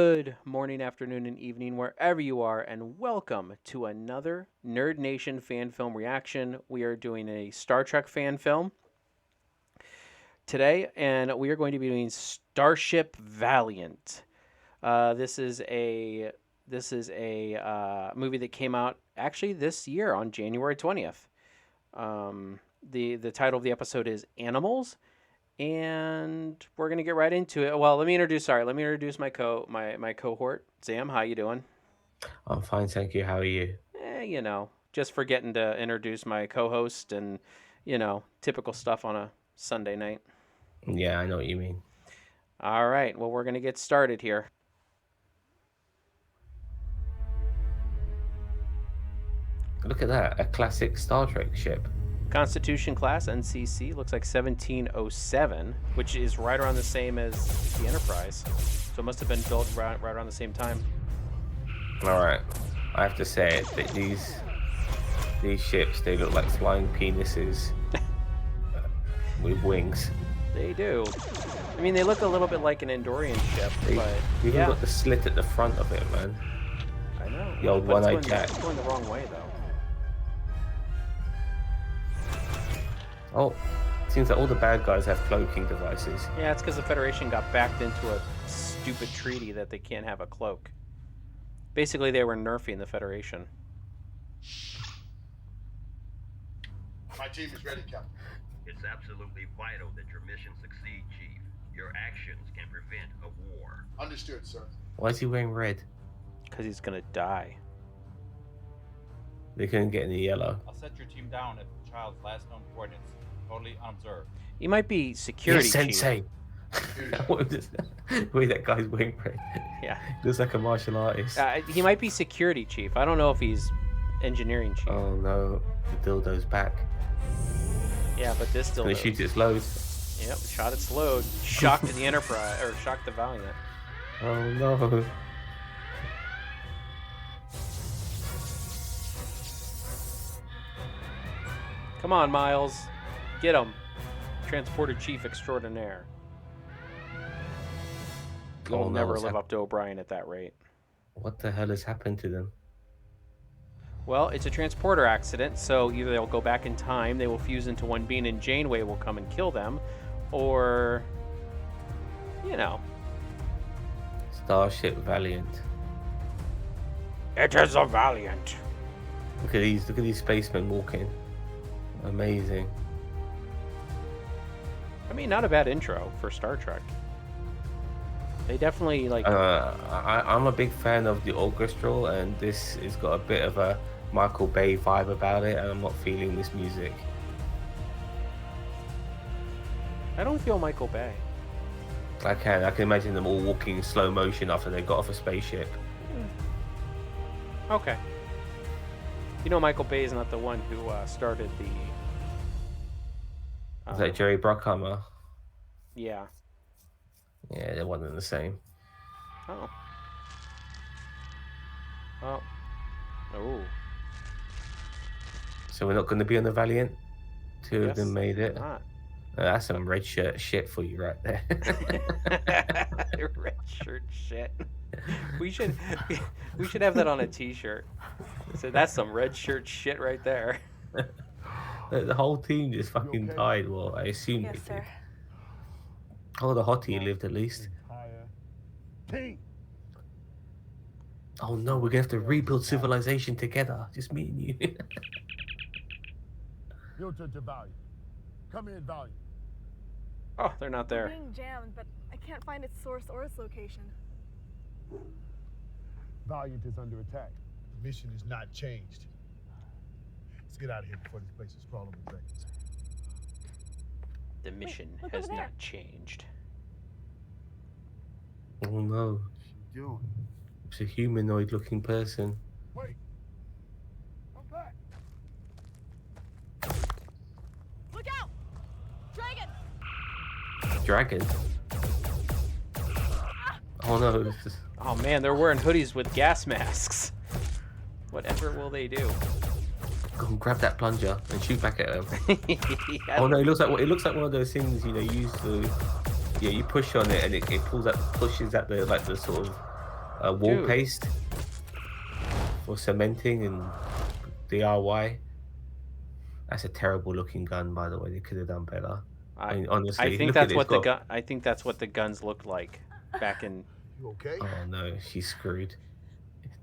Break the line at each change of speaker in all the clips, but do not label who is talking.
Good morning, afternoon, and evening, wherever you are, and welcome to another Nerd Nation fan film reaction. We are doing a Star Trek fan film today, and we are going to be doing Starship Valiant. This is a movie that came out actually this year on January 20th. The title of the episode is Animals, and we're gonna get right into it. Well, let me introduce my cohort. Sam, how you doing?
I'm fine, thank you. How are you?
Just forgetting to introduce my co-host and typical stuff on a Sunday night.
Yeah, I know what you mean.
All right, well, we're gonna get started here.
Look at that, a classic Star Trek ship.
Constitution class NCC looks like 1707, which is right around the same as the Enterprise. So it must have been built right around the same time.
All right, I have to say it that these ships, they look like flying penises with wings.
They do. I mean, they look a little bit like an Andorian ship, but
You've even
yeah,
got the slit at the front of it, man.
I know.
The old
But
one-eyed cat.
it's going the wrong way, though.
Oh, seems like all the bad guys have cloaking devices.
Yeah, it's because the Federation got backed into a stupid treaty that they can't have a cloak. Basically, they were nerfing the Federation.
My team is ready, Captain.
It's absolutely vital that your mission succeed, Chief. Your actions can prevent a war.
Understood, sir.
Why is he wearing red?
Because he's going to die.
They couldn't get any yellow.
I'll set your team down at the child's last known coordinates. Totally unobserved.
He might be security
Yes,
chief.
Sensei. What was the way that guy's wearing red?
Yeah.
Looks like a martial artist.
He might be security chief. I don't know if he's engineering chief.
Oh no, the dildo's back.
Yeah, but this still
Gonna shoot its load.
Yep, shot its load. Shocked the Enterprise, or shocked the Valiant.
Oh no.
Come on, Miles. Get him. Transporter chief extraordinaire. He'll
Oh, no,
never
what's
live up to O'Brien at that rate.
What the hell has happened to them?
Well, it's a transporter accident, so either they'll go back in time, they will fuse into one being, and Janeway will come and kill them, or,
Starship Valiant.
It is a Valiant.
Look at these spacemen walking. Amazing.
I mean, not a bad intro for Star Trek. They definitely,
I'm a big fan of the orchestral, and this has got a bit of a Michael Bay vibe about it, and I'm not feeling this music.
I don't feel Michael Bay.
I can imagine them all walking in slow motion after they got off a spaceship.
Okay. Michael Bay is not the one who started the...
Is that Jerry Bruckheimer?
Yeah.
Yeah, they're one and the same.
Oh. Oh. Oh.
So we're not going to be on the Valiant? Two of them made it.
Not.
That's some red shirt shit for you right there.
Red shirt shit. We should have that on a t-shirt. So that's some red shirt shit right there.
The whole team just fucking
okay?
died. Well, I assume
Yes,
they did.
sir.
Oh, the hottie lived at least.
Team.
Oh no, we're gonna have to rebuild civilization together. Just me and you.
Filter to Valiant. Come in, Valiant.
Oh, they're not
We're
there.
being jammed, but I can't find its source or its location.
Valiant is under attack. The mission is not changed. Let's get out of here before this place is crawling with dragons.
The mission
look
has
over there.
not changed.
Oh no,
What's she doing?
it's a humanoid-looking person.
Wait. Come back.
Look out! Dragon!
Dragon. Oh no, it's just...
Oh man, they're wearing hoodies with gas masks. Whatever will they do?
Go and grab that plunger and shoot back at them.
Yeah.
Oh no, it looks like one of those things you use to. Yeah, you push on it and it pushes at the sort of wall
Dude.
paste for cementing and DIY. That's a terrible looking gun, by the way. They could have done better. I mean,
I
honestly,
think
look at
that's
it. It's
what the
got.
gun. I think that's what the guns looked like back in.
You okay?
Oh no, she's screwed.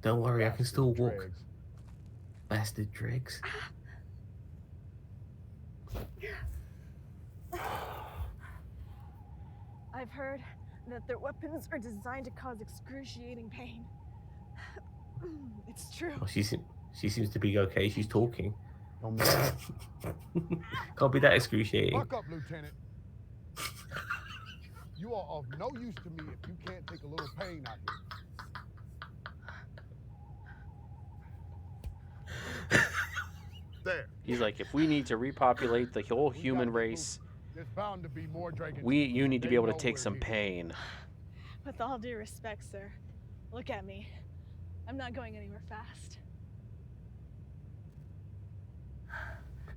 Don't worry, I can still walk. Bastard dregs.
I've heard that their weapons are designed to cause excruciating pain. It's true.
Oh, she seems to be okay. She's talking.
Don't matter.
Can't be that excruciating.
Buck up, Lieutenant. You are of no use to me if you can't take a little pain out here. There.
He's like, if we need to repopulate the whole human race,
There's bound to be more dragons.
you need to be
They
able to
know
take
we're
some
here.
pain.
With all due respect, sir, look at me. I'm not going anywhere fast.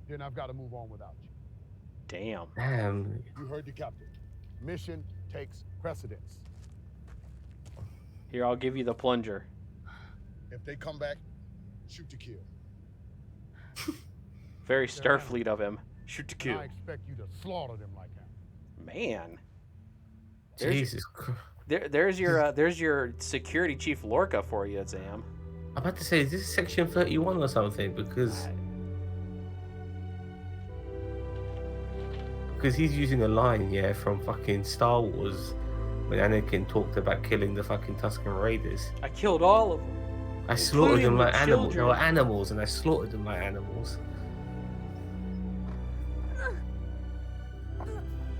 Then I've got to move on without you.
Damn.
Damn.
You heard the captain. Mission takes precedence.
Here, I'll give you the plunger.
If they come back, shoot to kill.
Very Starfleet of him. Shoot to
And
kill.
I expect you to slaughter them like that.
Man. There's-
Jesus Christ.
There's your security chief Lorca for you, Sam.
I'm about to say, is this Section 31 or something? Because he's using a line, yeah, from fucking Star Wars when Anakin talked about killing the fucking Tusken Raiders.
I killed all of them.
I slaughtered them
Including the
like animals. They were
children.
animals, and I slaughtered them like animals.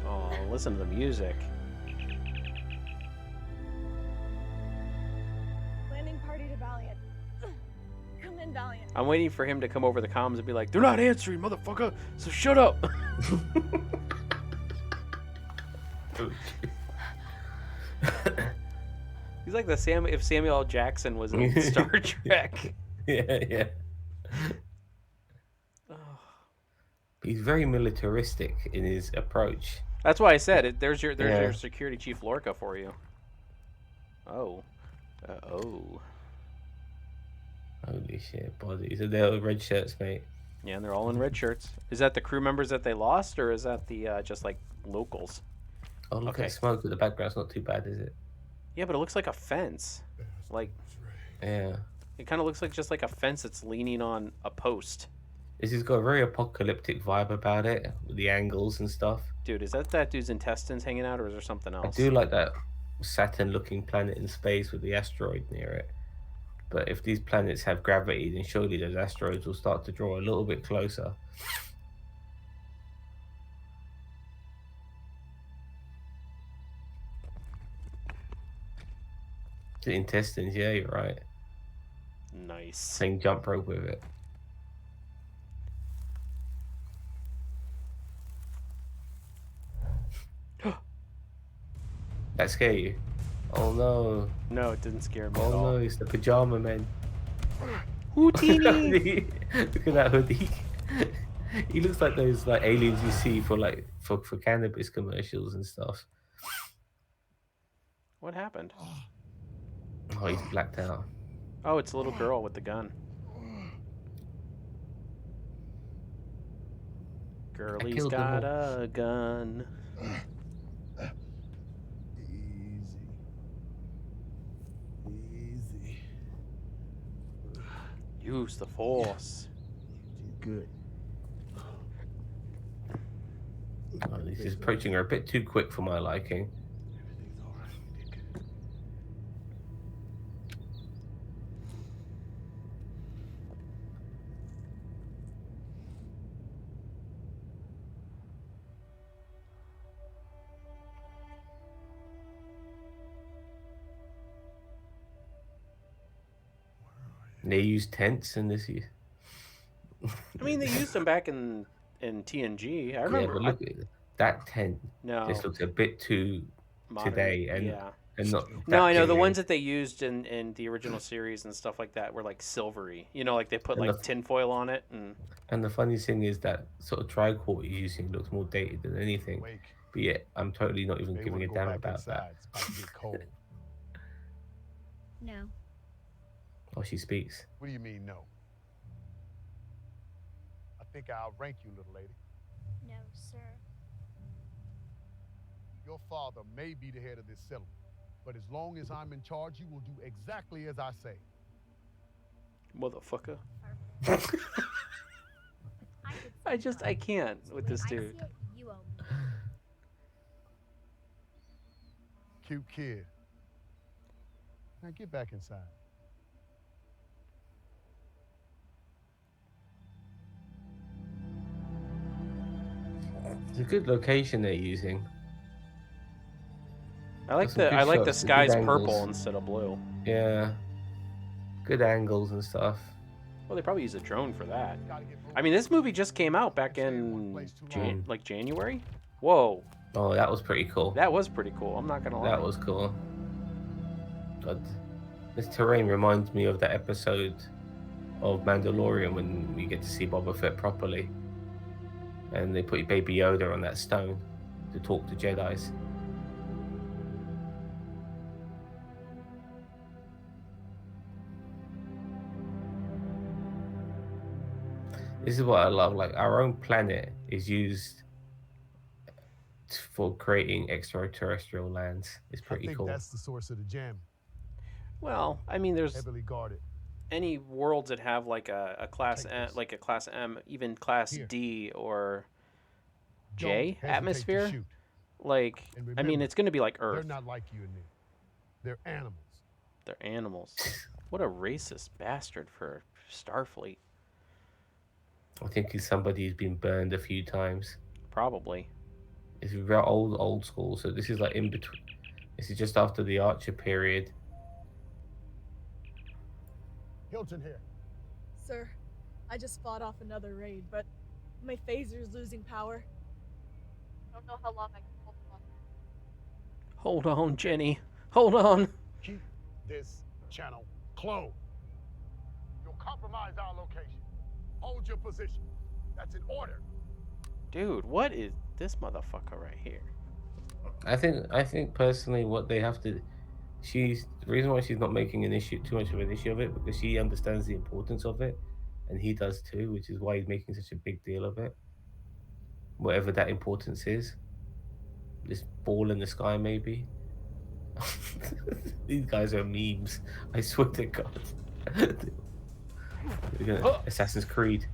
Oh, listen to the music.
Landing party to Valiant. Come in, Valiant.
I'm waiting for him to come over the comms and be like, "They're not answering, motherfucker. So shut up." He's like if Samuel L. Jackson was in Star Trek.
Yeah.
Oh.
He's very militaristic in his approach.
That's why I said it. There's your
Yeah.
security chief Lorca for you. Oh. Oh.
Holy shit, bodies. So they're red shirts, mate.
Yeah, and they're all in red shirts. Is that the crew members that they lost, or is that the just like locals?
Oh, look
Okay.
at the smoke at the background. It's not too bad, is it?
Yeah, but it looks like a fence. Like
Yeah.
it kind of looks like just like a fence that's leaning on a post.
This has got a very apocalyptic vibe about it, with the angles and stuff.
Dude, is that dude's intestines hanging out, or is there something
I
else?
do like that Saturn-looking planet in space with the asteroid near it. But if these planets have gravity, then surely those asteroids will start to draw a little bit closer. The intestines, yeah, you're right.
Nice.
Playing jump rope with it. That scare you? Oh no.
No, it didn't scare me
Oh
at all.
no, it's the pajama man.
Houdini!
Look at that hoodie. He looks like those like aliens you see for like for cannabis commercials and stuff.
What happened?
Oh, he's blacked out.
Oh, it's a little girl with the gun. Girlie's
killed them
got
all.
a gun.
Easy.
Use the force.
Good.
Oh, he's approaching her a bit too quick for my liking.
Everything's all right. You did good.
They use tents in this.
I mean, they used them back in TNG. I
Yeah,
remember.
but look at that tent.
No,
This looks a bit too
modern.
today, and
Yeah.
and not.
No,
that
I know the
clear.
ones that they used in the original series and stuff like that were like silvery. You know, like they put
And
like
the-
tinfoil on it, and
And the funny thing is that sort of tricorder he's using looks more dated than anything.
Wake.
But yet, I'm totally not even
They
giving
wanna
a
go
damn
back
about
inside.
that.
It's about to get cold.
No.
Oh, she speaks.
What do you mean, no? I think I outrank you, little lady.
No, sir.
Your father may be the head of this settlement, but as long as I'm in charge, you will do exactly as I say.
Motherfucker.
Perfect.
I can't with this
I
dude.
see it, you owe me.
Cute kid. Now get back inside.
It's a good location they're using.
I like
Got some good
the
shots, some good
sky's purple
angles.
instead of blue.
Yeah. Good angles and stuff.
Well, they probably use a drone for that.
Gotta get moving.
I mean, this movie just came out back in January. Whoa,
Oh, that was pretty cool.
that was pretty cool. I'm not gonna lie.
That was cool. God. This terrain reminds me of that episode of Mandalorian when we get to see Boba Fett properly. And they put Baby Yoda on that stone to talk to Jedis. This is what I love. Like, our own planet is used for creating extraterrestrial lands. It's
I
pretty
think
cool.
that's the source of the jam.
Well, I mean, there's
Heavily guarded.
any worlds that have like a class
Take
M,
this.
like a class M, even class
Here.
D or
Don't
J
hesitate to
atmosphere.
shoot.
Like,
And
I mean,
remember,
it's going to be like
They're
Earth.
not like you and me. They're animals.
They're animals. What a racist bastard for Starfleet.
I think he's somebody who's been burned a few times.
Probably.
It's very old school. So this is like in between. This is just after the Archer period.
Hilton here.
Sir, I just fought off another raid, but my phaser's losing power. Don't know how long I can hold on.
Hold on, Jenny. Hold on.
Keep this channel closed. You'll compromise our location. Hold your position. That's an order.
Dude, what is this motherfucker right here?
I think personally what they have to the reason why she's not making too much of an issue of it, because she understands the importance of it, and he does too, which is why he's making such a big deal of it. Whatever that importance is. This ball in the sky maybe. These guys are memes. I swear to God. Assassin's Creed.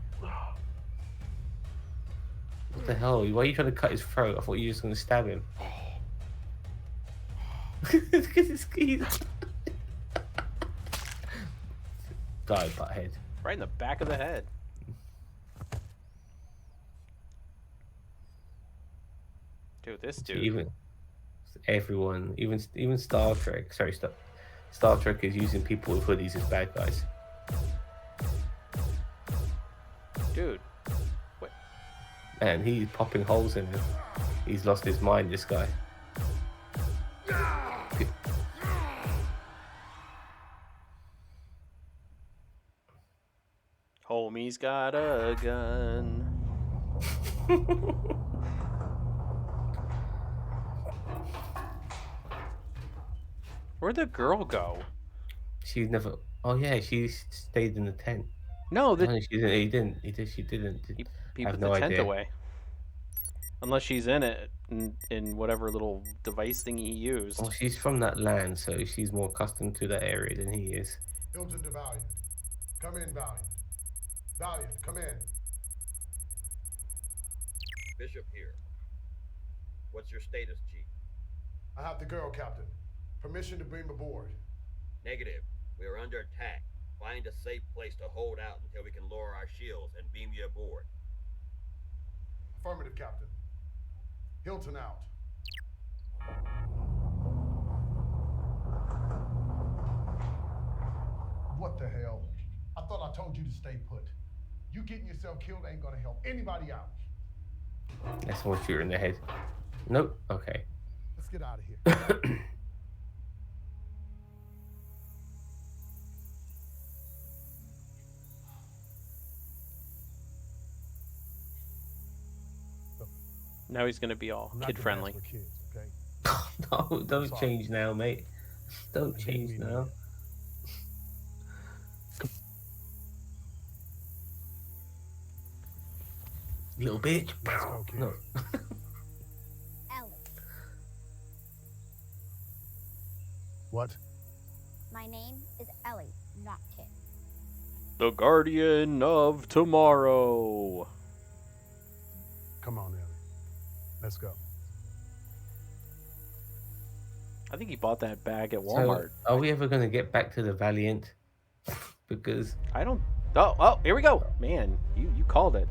What the hell? Why are you trying to cut his throat? I thought you were just going to stab him. Look at his keys. Die, butthead.
Right in the back of the head. Dude, this dude.
Even everyone, even Star Trek. Sorry, Star Trek is using people with hoodies as bad guys.
Dude. What?
Man, he's popping holes in him. He's lost his mind, this guy.
Homie's got a gun. Where'd the girl go?
She's never. Oh yeah, she stayed in the tent.
No,
No, she didn't. He didn't. She didn't.
he
I have
put
no
the tent
idea.
away. Unless she's in it, in whatever little device thing he used.
Well, she's from that land, so she's more accustomed to that area than he is.
Hilton to Valiant. Come in, Valiant. Valiant, come in.
Bishop here. What's your status, Chief?
I have the girl, Captain. Permission to bring aboard.
Negative. We are under attack. Find a safe place to hold out until we can lower our shields and beam you aboard.
Affirmative, Captain. Hilton out. What the hell? I thought I told you to stay put. You getting yourself killed ain't gonna help anybody out.
That's one shooter in the head. Nope. Okay.
Let's get out of here.
Now he's gonna be all
I'm not
kid
the
friendly.
best with kids, okay?
No, don't
Sorry.
change now, mate. Don't
I didn't
change
mean
now.
that.
Little bitch.
Let's go, kid.
No.
Ellie.
What?
My name is Ellie, not Kit.
The Guardian of Tomorrow.
Come on, Ellie. Let's go.
I think he bought that bag at
So,
Walmart.
are we ever going to get back to the Valiant? Because
I don't. Oh, here we go. Man, you called it.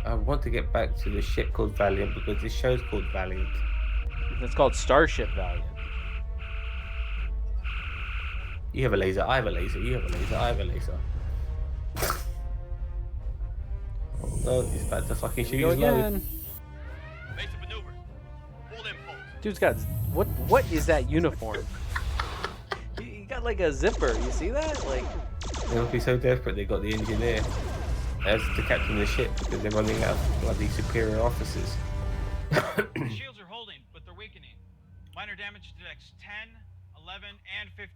I want to get back to the ship called Valiant because this show's called Valiant.
It's called Starship Valiant.
You have a laser, I have a laser, you have a laser, I have a laser. Oh no, he's about to fucking shoot
Here we
his
go
load.
again.
Basic maneuvers. Full impulse.
Dude's got what is that uniform? He got like a zipper. You see that? Like
They must be so desperate they got the engineer as the captain of the ship because they're running out of bloody superior officers.
The shields are holding, but they're weakening. Minor damage to decks 10, 11, and 15.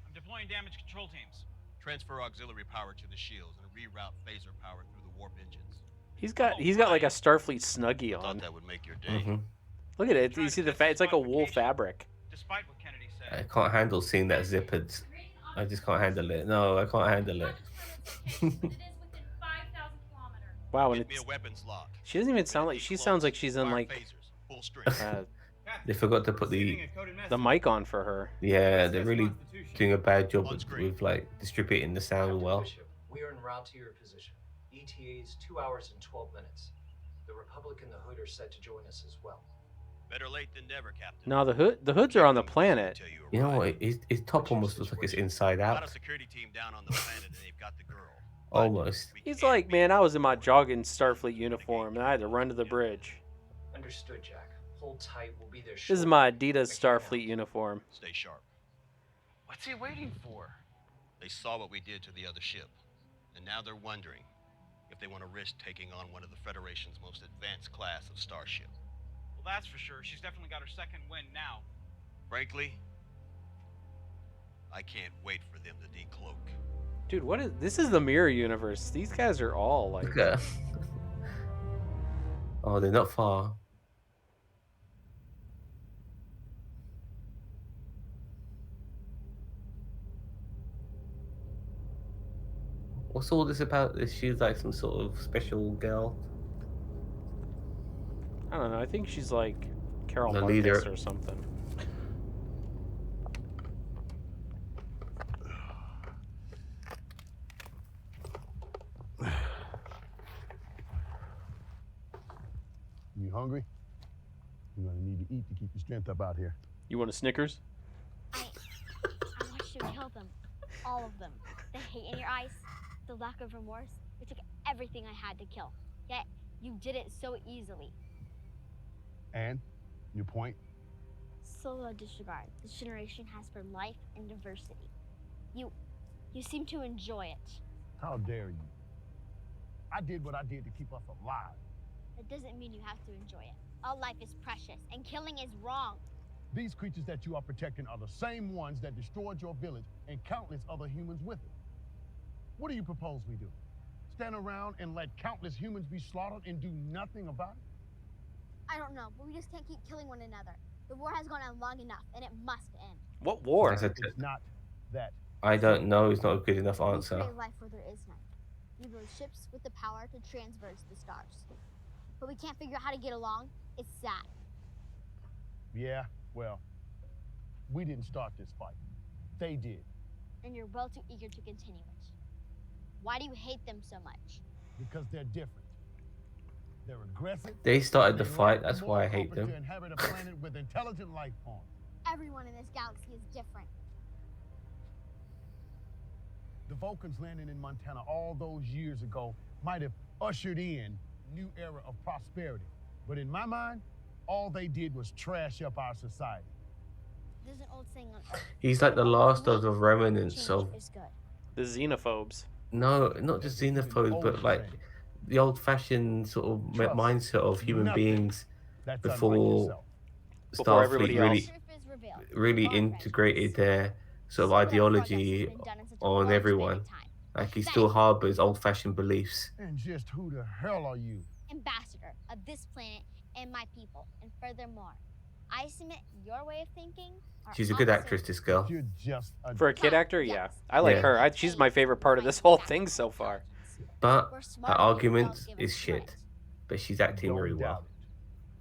I'm deploying damage control teams.
Transfer auxiliary power to the shields and reroute phaser power through the warp engines.
he's got like a Starfleet snuggie
Thought
on.
that would make your day.
Mhm.
Look at it. You see the it's like a wool fabric.
Despite what Kennedy
I
said.
can't handle seeing that zippered. I just can't handle it. No, I can't handle it.
Wow, and
Get me a weapons lock.
she doesn't even sound like she sounds like she's in
Fire
like
phasers, full strength.
They forgot to put the
mic on for her.
yeah. They're really doing a bad job with like distributing the sound
Captain
well.
Bishop, we are en route to your position. ETA is 2 hours and 12 minutes. The Republic and the Hood are set to join us as well.
Better late than never, Captain.
No, the hoods are on the planet.
Until you
You know
arrive.
what? His top almost looks like it's inside
Got a
out.
security team down on the planet and they've got the girl. But
Almost.
we
He's
can't
like,
beat
man, I
them.
was in my jogging Starfleet uniform and I had to run to the bridge.
Understood, Jack. Hold tight. We'll be there
This is
shortly.
my Adidas Starfleet uniform.
Stay sharp.
What's he waiting for?
They saw what we did to the other ship, and now they're wondering if they want to risk taking on one of the Federation's most advanced class of starship.
Well, that's for sure. She's definitely got her second win now.
Frankly, I can't wait for them to decloak.
Dude, what is this? Is the mirror universe. These guys are all like
Look at. Oh, they're not far. What's all this about? Is she like some sort of special girl?
I don't know. I think she's like Carol
The
Marcus
leader.
or something.
You hungry? You're gonna need to eat to keep your strength up out here.
You want a Snickers?
I watched you kill them. All of them. The hate in your eyes, the lack of remorse. You took everything I had to kill. Yet you did it so easily.
And your point?
Solo disregard. This generation has for life and diversity. You seem to enjoy it.
How dare you? I did what I did to keep us alive.
That doesn't mean you have to enjoy it. All life is precious, and killing is wrong.
These creatures that you are protecting are the same ones that destroyed your village and countless other humans with it. What do you propose we do? Stand around and let countless humans be slaughtered and do nothing about it?
I don't know, but we just can't keep killing one another. The war has gone on long enough, and it must end.
What war?
That's a-
It's not that.
I don't know. It's not a good enough
We
answer.
create life where there is none. We build ships with the power to transverse the stars. But we can't figure out how to get along. It's sad.
Yeah, well, we didn't start this fight. They did.
And you're well too eager to continue it. Why do you hate them so much?
Because they're different. They're aggressive.
They started the
They
fight.
lack
That's
the
why I
moral
hate
compass
them.
To inhabit a planet with intelligent life forms.
Everyone in this galaxy is different.
The Vulcans landing in Montana all those years ago might have ushered in a new era of prosperity. But in my mind, all they did was trash up our society.
There's an old saying on Earth.
He's like the last of the remnants
Change
of
is good.
The xenophobes.
no, not just xenophobes, but like the old-fashioned sort of
Trust
mindset of human
nothing
beings
That's
before
unlike yourself.
Before everybody
Starfleet
else.
really,
Truth is revealed.
really
All
integrated
friendships.
their sort of
Solo
ideology
progress has been done in such a
on
long span of
everyone.
time.
Like he still harbors old-fashioned beliefs.
And just who the hell are you?
ambassador of this planet and my people. And furthermore, I submit your way of thinking are
She's a good
opposite
actress, this girl.
You're just a
For a kid
Well,
actor, yeah.
yes.
I like
Yeah.
her. She's my favorite part of this whole thing so far.
But
We're
her
smarter than
argument
girls give
is
us
shit.
credit.
But she's acting
Don't
really
doubt
well.
it.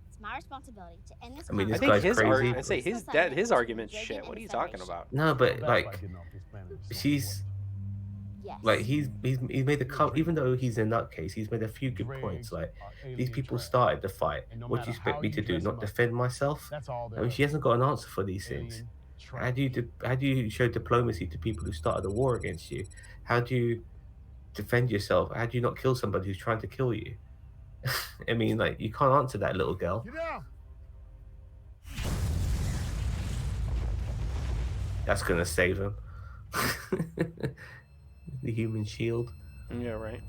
It's my responsibility to end this
I mean,
I
this
think
guy's
his
crazy.
I say his argument's shit. What are you talking about?
No, but
That's
like,
getting off this planet is so
she's
Yes.
like he's made a couple. Even though he's a nutcase, he's made a few good points. Like, these people started the fight. What do you expect me to do? Not defend myself?
That's all
I mean, she hasn't got an answer for these things. How do you show diplomacy to people who started a war against you? How do you defend yourself? How do you not kill somebody who's trying to kill you? I mean, like, you can't answer that, little girl.
Get down.
That's gonna save him. The human shield.
Yeah, right.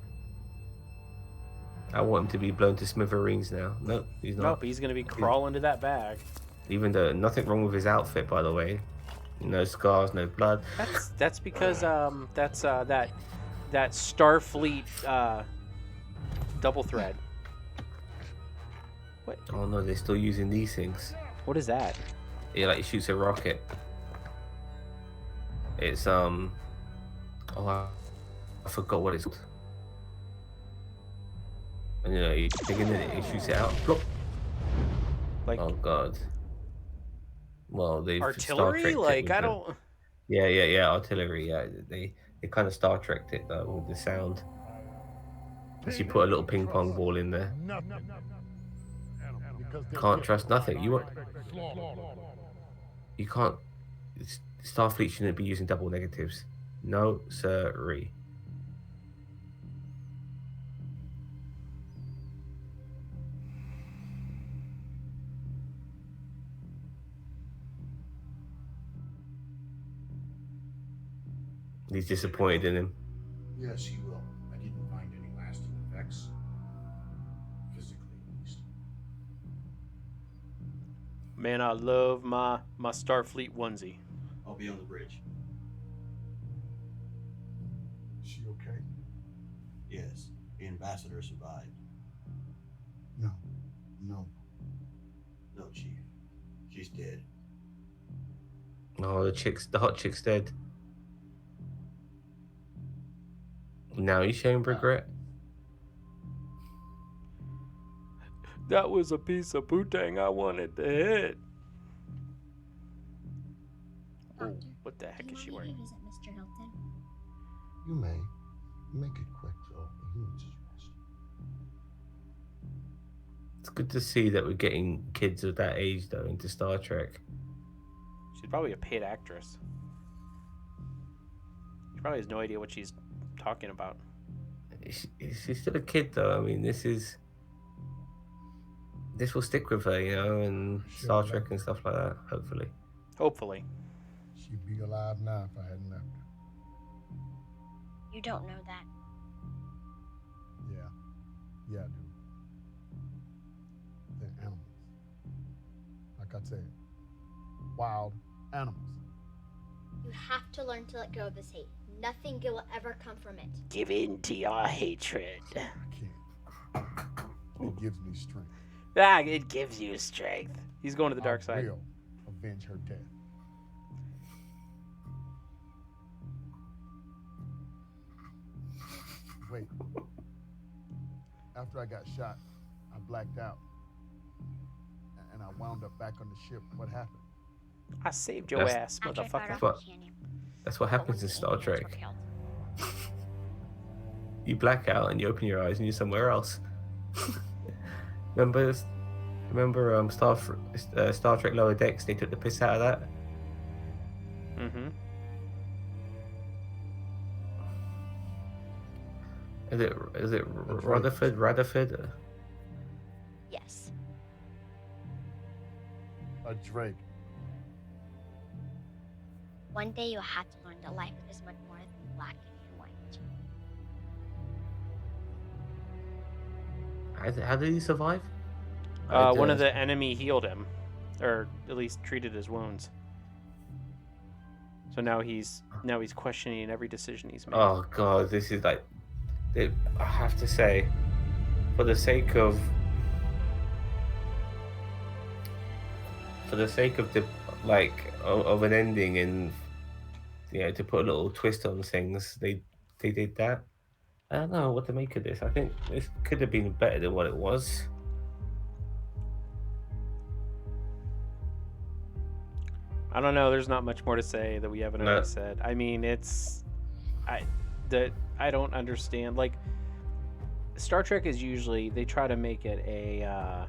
I want him to be blown to smithereens now. Nope, he's not.
Nope, he's gonna be crawling to that bag.
Even though nothing wrong with his outfit, by the way. No scars, no blood.
That's because that's that Starfleet double thread. What?
Oh no, they're still using these things.
What is that?
Yeah, like, it shoots a rocket. It's oh, I forgot what it's called. And you know, you dig in it, it shoots it out. Plop.
Like
Oh god. Well, they've
artillery?
Star Trek
Like I don't.
Yeah, artillery. Yeah, they kind of Star Trekked it though with the sound. And she put a little ping pong ball in there. Can't trust nothing. You can't. Starfleet shouldn't be using double negatives. No, sirree. He's disappointed in him.
Yes, he will. I didn't find any lasting effects. Physically, at least.
Man, I love my Starfleet onesie.
I'll be on the bridge.
Is she okay?
Yes, the ambassador survived.
No. No.
No, Chief. She's dead.
Oh, the hot chick's dead. Now he's showing regret.
That was a piece of poo-tang I wanted to hit. Oh,
Doctor,
what the heck
do
is she
you want me
wearing?
to visit Mr. Hilton?
You may. Make it quick, though. He needs his rest.
It's good to see that we're getting kids of that age though into Star Trek.
She's probably a paid actress. She probably has no idea what she's talking about.
She's still a kid though. I mean, this will stick with her, you know, and Star Trek and stuff like that. Hopefully.
She'd be alive now if I hadn't left her.
You don't know that.
Yeah, I do. They're animals. Like I said, wild animals.
You have to learn to let go of this hate. Nothing good will ever come from it.
Give in to your hatred.
I can't. It gives me strength.
Ah, it gives you strength. He's going to the dark
I
side.
will avenge her death. Wait. After I got shot, I blacked out. And I wound up back on the ship. What happened?
I saved your
That's-
ass,
After I fired
motherfucker.
off
What?
the canyon.
That's what
But
happens
when
in
the
Star
aliens were
Trek.
killed.
You black out and you open your eyes and you're somewhere else. Remember Star Trek Lower Decks? They took the piss out of that.
Mm-hmm.
Is it Rutherford?
Yes.
A Drake.
One day you'll have to learn that life is much more than black and white.
How did he survive? I
One
don't-
of the enemy healed him, or at least treated his wounds. So now he's questioning every decision he's made.
Oh god, this is like, I have to say, for the sake of the of an ending, and to put a little twist on things, they did that. I don't know what to make of this. I think this could have been better than what it was.
I don't know. There's not much more to say that we haven't already
No,
said. I mean, it's I that I don't understand. Like Star Trek is usually they try to make it a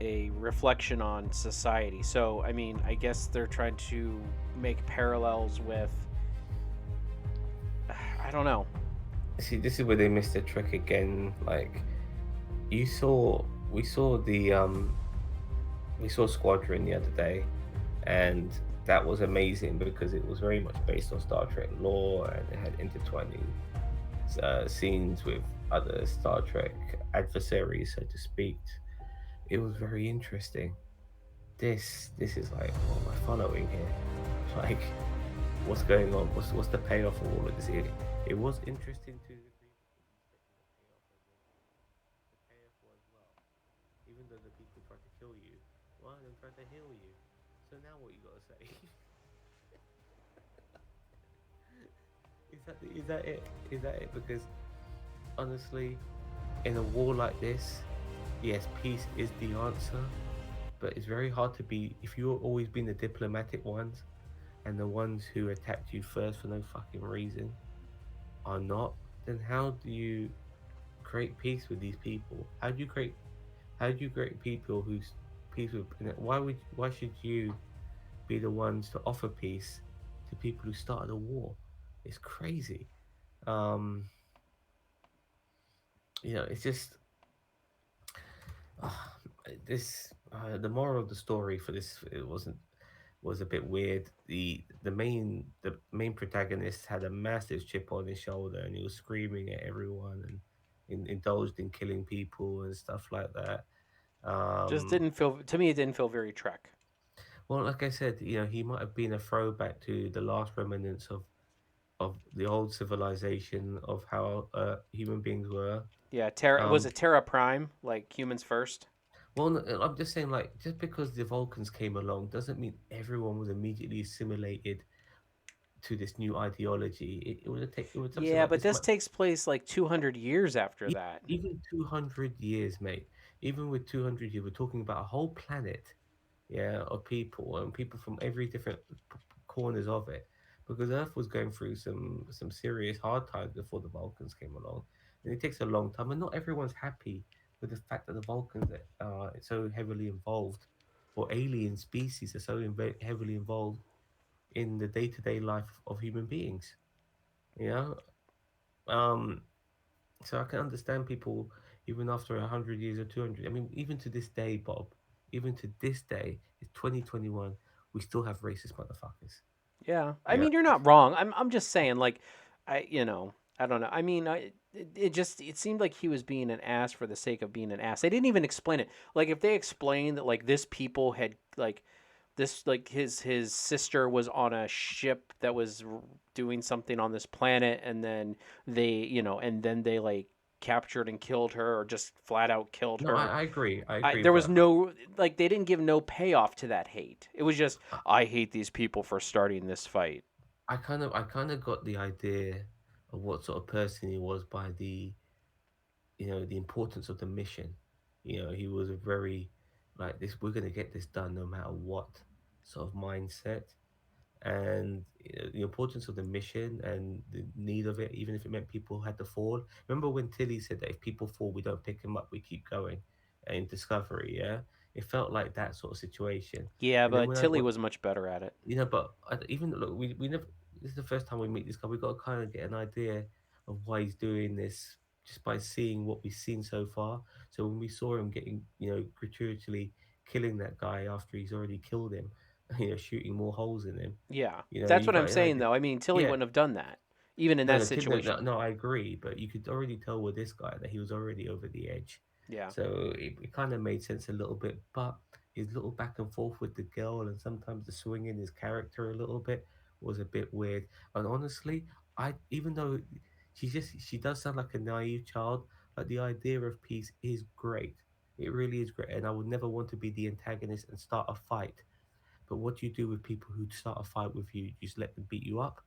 a reflection on society. So I mean, I guess they're trying to make parallels with I don't know.
see, this is where they missed the trick again. Like you saw, we saw Squadron the other day, and that was amazing because it was very much based on Star Trek lore, and it had intertwining scenes with other Star Trek adversaries, so to speak. It was very interesting. This is like, what am I following here? Like, what's going on? What's the payoff of all of this? It was interesting to the degree because you expected a payoff, and then the payoff was, well, even though the people tried to kill you, one of them tried to heal you. So now what you gotta say? Is that it? Is that it? Because honestly, in a war like this, yes, peace is the answer, but it's very hard to be if you've always been the diplomatic ones, and the ones who attacked you first for no fucking reason are not. Then how do you create peace with these people? How do you create people who's peace with? Why should you be the ones to offer peace to people who started a war? It's crazy. Um, it's just uh, this. The moral of the story for this, it was a bit weird. The main protagonist had a massive chip on his shoulder, and he was screaming at everyone, and indulged in killing people and stuff like that.
Just
Um,
didn't feel to me. It didn't feel very Trek.
well, like I said, he might have been a throwback to the last remnants of the old civilization of how human beings were.
Yeah, Terra was
Um,
it Terra Prime, like humans first.
well, no, I'm just saying, like, just because the Vulcans came along doesn't mean everyone was immediately assimilated to this new ideology. It would something
Yeah,
like
but
this
this
might
takes place like 200 years after
e-
that.
even 200 years, mate. Even with 200 years, we're talking about a whole planet, yeah, of people, and people from every different corners of it, because Earth was going through some serious hard times before the Vulcans came along, and it takes a long time, and not everyone's happy with the fact that the Vulcans are so heavily involved, or alien species are so heavily involved in the day-to-day life of human beings. You know, um, so I can understand people even after 100 years or 200. I mean, even to this day, Bob, even to this day, it's 2021. We still have racist motherfuckers.
Yeah, I
Yeah.
mean you're not wrong. I'm just saying like, I don't know. I mean it seemed like he was being an ass for the sake of being an ass. They didn't even explain it. Like if they explained that like this people had like this like his sister was on a ship that was doing something on this planet, and then they like captured and killed her, or just flat out killed
No,
her.
I agree. I
I
agree,
there was
but
no like they didn't give no payoff to that hate. It was just
I,
I hate these people for starting this fight.
I kind of got the idea of what sort of person he was by the importance of the mission. He was a very, like, this, we're gonna get this done no matter what sort of mindset, and the importance of the mission and the need of it, even if it meant people had to fall. Remember when Tilly said that if people fall, we don't pick them up, we keep going. In Discovery, yeah, it felt like that sort of situation.
Yeah,
And then
but Tilly was much better at it.
but even look, we never. This is the first time we meet this guy. We got to kind of get an idea of why he's doing this just by seeing what we've seen so far. So when we saw him getting, gratuitously killing that guy after he's already killed him, shooting more holes in him,
Yeah, that's
you
what I'm
got an
saying
idea.
though. I mean, Tilly
Yeah,
wouldn't have done that, even in
no,
that
no, no, no,
situation.
no, I agree, but you could already tell with this guy that he was already over the edge.
Yeah,
So it kind of made sense a little bit, but his little back and forth with the girl, and sometimes the swing in his character a little bit was a bit weird. And honestly, I even though she does sound like a naive child. Like the idea of peace is great. It really is great, and I would never want to be the antagonist and start a fight. But what do you do with people who start a fight with you? Do you just let them beat you up,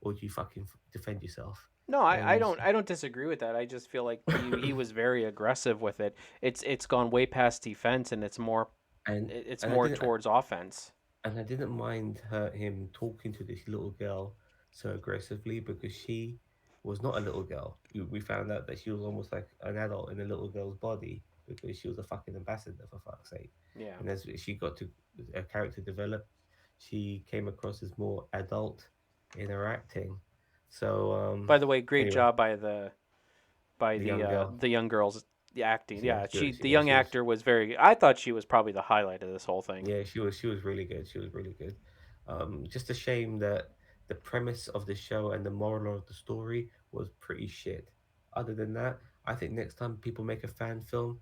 or do you fucking defend yourself?
No,
And
I don't disagree with that. I just feel like he was very aggressive with it. It's gone way past defense, and
and
it's
and I
more
didn't
towards offense.
and I didn't mind him talking to this little girl so aggressively because she was not a little girl. We found out that she was almost like an adult in a little girl's body because she was a fucking ambassador for fuck's sake.
Yeah.
And as she got to her character develop, she came across as more adult in her acting. So
By the way, great
anyway,
job by
the young girl,
the young girls the acting.
yeah,
Yeah, the
yeah,
young
she was
actor was very. I thought she was probably the highlight of this whole thing.
Yeah, she was really good. She was really good. Just a shame that the premise of the show and the moral of the story was pretty shit. Other than that, I think next time people make a fan film,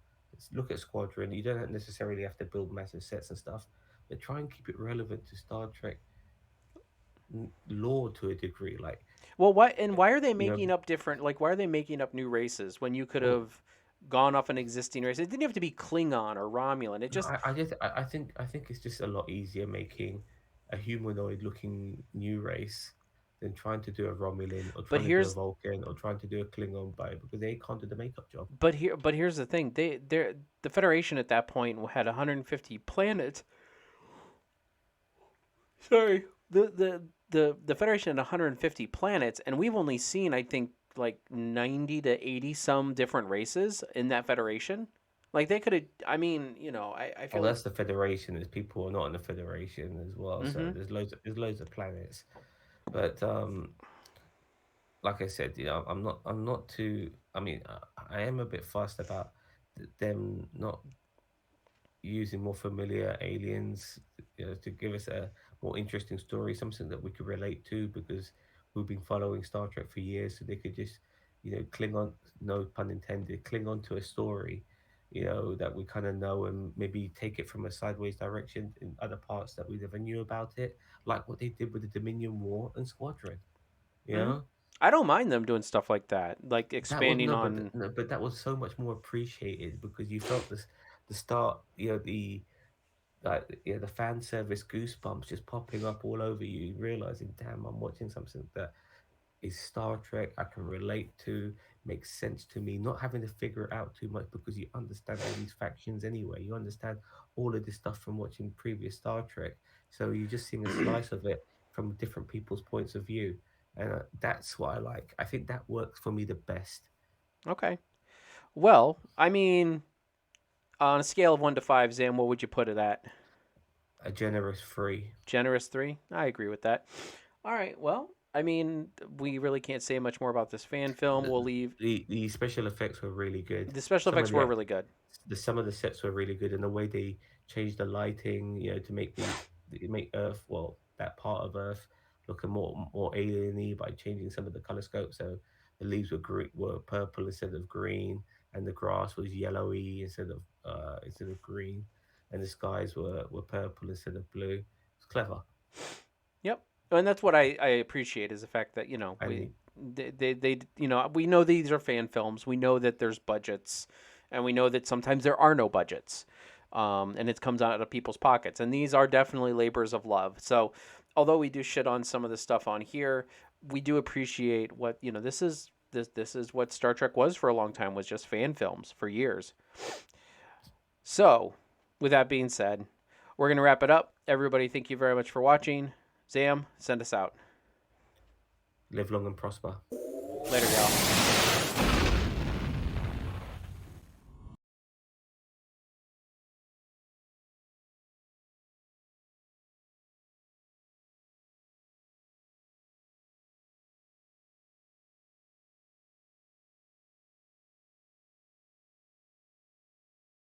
look at Squadron. You don't necessarily have to build massive sets and stuff, but try and keep it relevant to Star Trek lore to a degree. Like,
Well, why are they
you know,
making up different? Like, why are they making up new races when you could
well,
have gone off an existing race? It didn't have to be Klingon or Romulan. It
no,
just.
I think it's just a lot easier making a humanoid looking new race than trying to do a Romulan or
But
trying to do a
here's
Vulcan or trying to do a Klingon by because they can't do the makeup job.
but here's the thing. The Federation at that point had 150 planets. Sorry. The Federation had 150 planets, and we've only seen, I think, like 90 to 80 some different races in that Federation. Like they could have. I mean, I
Oh,
feel like.
that's the Federation. There's people who are not in the Federation as well. So
Hmm.
there's loads of planets. But like I said, I'm not too. I mean, I am a bit fussed about them not using more familiar aliens, to give us a more interesting story, something that we could relate to because we've been following Star Trek for years, so they could just, cling on, no pun intended, cling on to a story, that we kind of know and maybe take it from a sideways direction in other parts that we never knew about it, like what they did with the Dominion War and Squadron, you
Hmm.
know?
I don't mind them doing stuff like that, like
That was
expanding
no, but
on.
no, but that was so much more appreciated because you felt this, the start, the like the fan service goosebumps just popping up all over you, realizing, damn, I'm watching something that is Star Trek. I can relate to, makes sense to me. Not having to figure it out too much because you understand all these factions anyway. You understand all of this stuff from watching previous Star Trek, so you're just seeing a slice of it from different people's points of view, and that's what I like. I think that works for me the best.
Okay. Well, I mean, on a scale of 1 to 5, Zam, what would you put it at?
A generous free.
Generous 3? I agree with that. All right. Well, I mean, we really can't say much more about this fan film.
The,
We'll leave.
the special effects were really good.
The special
Some
effects
of the
were
act-
really good.
some of the sets were really good, and the way they changed the lighting, to make Earth, well, that part of Earth, look a more alien-y by changing some of the color scope. So the leaves were purple instead of green, and the grass was yellowy instead of green, and the skies were purple instead of blue. It's clever,
Yep. And that's what I appreciate is the fact that,
and
we know these are fan films. We know that there's budgets, and we know that sometimes there are no budgets. And it comes out of people's pockets. And these are definitely labors of love. So, although we do shit on some of the stuff on here, we do appreciate what, this is what Star Trek was for a long time, was just fan films for years. So, with that being said, we're going to wrap it up. Everybody, thank you very much for watching. Zam, send us out.
live long and prosper.
Later, y'all.